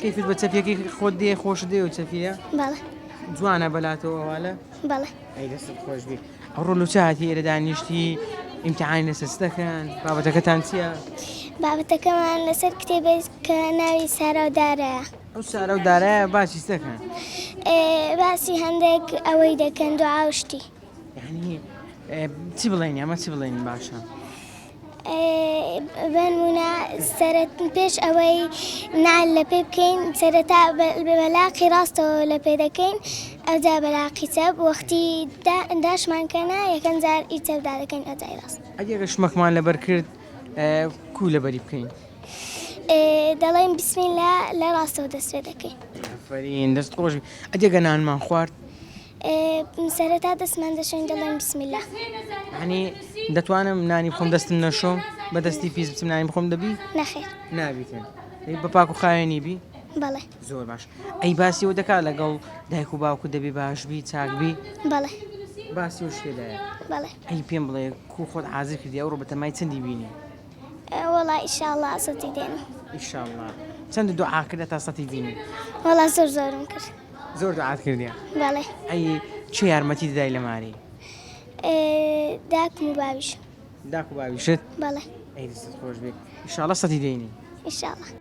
کەیفت بە چەپیەکەی خۆت دێ خۆش دێ و چەپیە بەڵێ جوانە بەلاتەوە ئەوالە بەڵێ ئەی دەستت خۆش بێ ئەوڕۆ لە چاتی ئێرە دانیشتی ئیمتحانی لەسەر چ دەکەن بابەتەکەتان چییە؟ بابەتەکەمان لەسەر کتێبێک کە ناوی سارا و دارایە. ئەو سارە و دارایە باسی چ دەکەن؟ باسی هەندێک ئەوەی دەکەن دوعا و شتی. یعنی چی بڵێن ئەمە چی بڵێن باشە؟ بنمونە پێش ئەوەی نعل لە پێ بکەین سەرەتا بەلاقی ڕاستەوە لە پێ دەکەین ئەوجا بەلاقی چەپ وەختی داشمانکەنا یەکەم جار ئی چەپدا دەکەین ئەجای ڕاست. ئەگەر شمەکمان لەبەر کرد کو لەبەری بکەین؟ دەڵێن بیسمیلا لە ڕاستەوە دەست پێ دەکەین. ئەفەرین دەست خۆش بێ. ئەجێگە نانمان خوارد سەرەتا دەستمان دەشۆین دەڵێن بیسمیلا. یعنی دەتوانم نانی بخۆم دەستم نەشۆم بە دەستی پیس بچم نانی بخۆم دەبی؟ نەخێر نابیتن بە پاک و خاوێنی بی؟ بەڵێ زۆر باش. ئەی باسیەوە دەکات لەگەڵ دایک و باوکو دەبی باشبی چاکبی؟ بەڵێ باسی و شێدایە. بەڵێ ئەی پێم بڵێ کو خۆت حازر کردی ئەوڕۆ بە تەمای چەندی بینی؟ وەڵا ئیشاڵڵا سەتی دێنم. ئیشاڵڵا چەند دوعا کردە تا سەتی بینی؟ وەڵا زۆرم کرد. زۆر دوعات کردیە؟ بەڵێ ئەی چه یارمەتی دەدای لە ماری؟ داکم و باویش. داک و باویشت؟ بەڵێ ئەی دەستت خۆش بێ ئیشاڵڵا سەتی دێنی. ئیشاڵڵا.